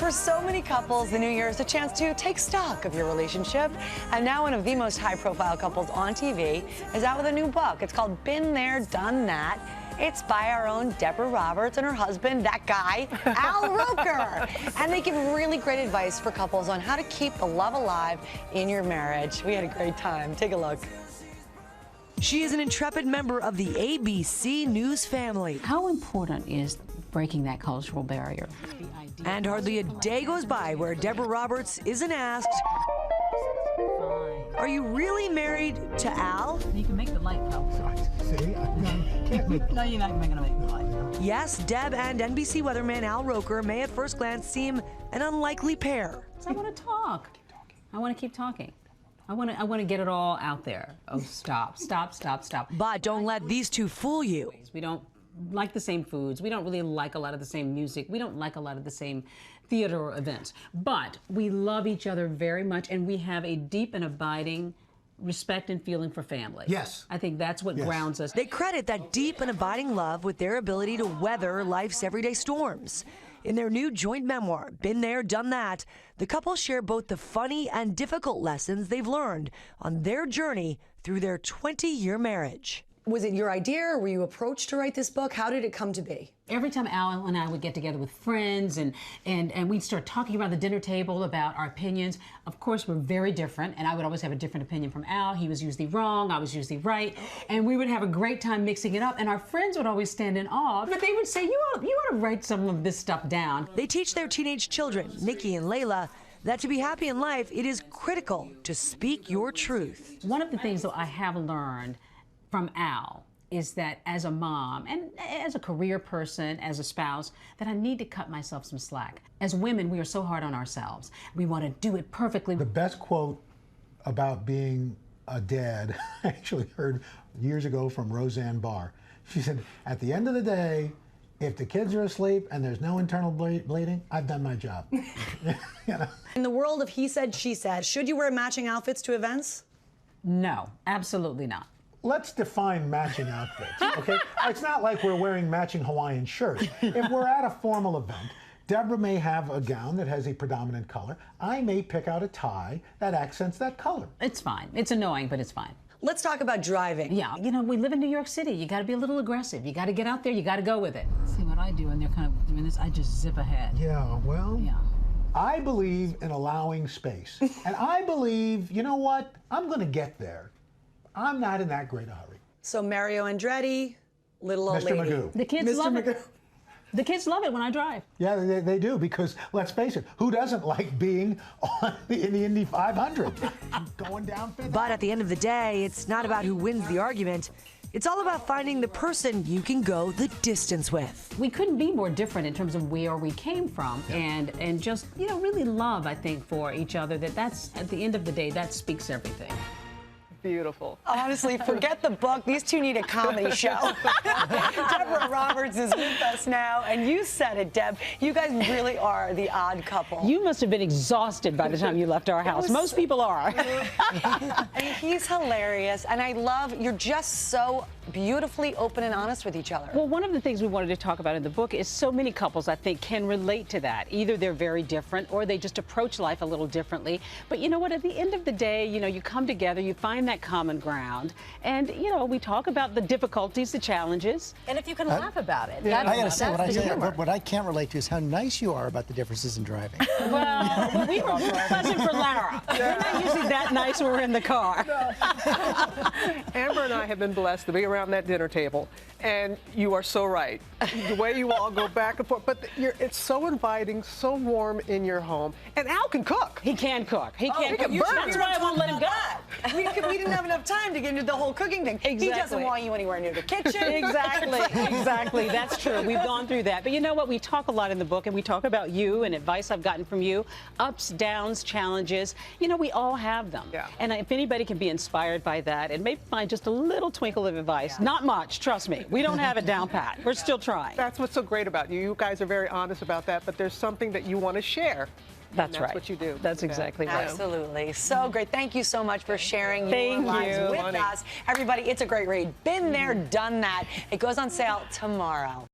For so many couples, the new year is a chance to take stock of your relationship. And now one of the most high-profile couples on TV is out with a new book. It's called Been There, Done That. It's by our own Deborah Roberts and her husband, that guy, Al Roker. And they give really great advice for couples on how to keep the love alive in your marriage. We had a great time. Take a look. She is an intrepid member of the ABC News family. How important is breaking that cultural barrier? And hardly a day goes by where Deborah Roberts isn't asked, are you really married to Al? You can make the light go. See? No, you're not going to make the light go. Yes, Deb and NBC weatherman Al Roker may at first glance seem an unlikely pair. I want to talk. I want to keep talking. I want to get it all out there. Oh, stop. But don't let these two fool you. We don't like the same foods. We don't really like a lot of the same music. We don't like a lot of the same theater or events. But we love each other very much, and we have a deep and abiding respect and feeling for family. Yes. I think that's what grounds us. They credit that deep and abiding love with their ability to weather life's everyday storms. In their new joint memoir, Been There, Done That, the couple share both the funny and difficult lessons they've learned on their journey through their 20-year marriage. Was it your idea, or were you approached to write this book? How did it come to be? Every time Al and I would get together with friends and we'd start talking around the dinner table about our opinions, of course we're very different, and I would always have a different opinion from Al. He was usually wrong, I was usually right, and we would have a great time mixing it up, and our friends would always stand in awe, but they would say, you ought to write some of this stuff down. They teach their teenage children, Nikki and Layla, that to be happy in life, it is critical to speak your truth. One of the things that I have learned from Al is that as a mom and as a career person, as a spouse, that I need to cut myself some slack. As women, we are so hard on ourselves. We want to do it perfectly. The best quote about being a dad I actually heard years ago from Roseanne Barr. She said, at the end of the day, if the kids are asleep and there's no internal bleeding, I've done my job. You know? In the world of he said, she said, should you wear matching outfits to events? No, absolutely not. Let's define matching outfits, okay? It's not like we're wearing matching Hawaiian shirts. If we're at a formal event, Deborah may have a gown that has a predominant color. I may pick out a tie that accents that color. It's fine. It's annoying, but it's fine. Let's talk about driving. Yeah, you know, we live in New York City. You got to be a little aggressive. You got to get out there. You got to go with it. See what I do, and they're kind of doing this. I just zip ahead. Yeah, well, yeah. I believe in allowing space. And I believe, you know what? I'm going to get there. I'm not in that great a hurry. So Mario Andretti, little old Mr. lady. Magoo. The kids love Magoo. it. The kids love it when I drive. Yeah, they do, because let's face it, who doesn't like being in the Indy 500? Going down Fifth. But at the end of the day, it's not about who wins the argument. It's all about finding the person you can go the distance with. We couldn't be more different in terms of where we came from, and just, you know, really love, I think, for each other. That's, at the end of the day, that speaks everything. Beautiful. Honestly, forget the book. These two need a comedy show. Deborah Roberts is with us now, and you said it, Deb. You guys really are the odd couple. You must have been exhausted by the time you left our house. Most people are. And he's hilarious, and I love, you're just so beautifully open and honest with each other. Well, one of the things we wanted to talk about in the book is so many couples, I think, can relate to that. Either they're very different or they just approach life a little differently. But you know what? At the end of the day, you know, you come together, you find that common ground, and, you know, we talk about the difficulties, the challenges. And if you can laugh about it. I got to say, what I can't relate to is how nice you are about the differences in driving. Well, we were pleasant for Lara. We're not usually that nice when we're in the car. Amber and I have been blessed to be around that dinner table, and you are so right. The way you all go back and forth, but it's so inviting, so warm in your home. And Al can cook. He can cook. He can cook. burn. That's why I won't let him go. We didn't have enough time to get into the whole cooking thing. Exactly. He doesn't want you anywhere near the kitchen. Exactly. That's true. We've gone through that. But you know what? We talk a lot in the book, and we talk about you and advice I've gotten from you. Ups, downs, challenges. You know, we all have them. Yeah. And if anybody can be inspired by that and maybe find just a little twinkle of advice, not much, trust me. We don't have it down pat. We're still trying. That's what's so great about you. You guys are very honest about that, but there's something that you want to share. That's right. That's what you do. That's exactly right. Absolutely. So great. Thank you so much for sharing your Thank lives you. with us. Everybody, it's a great read. Been there, done that. It goes on sale tomorrow.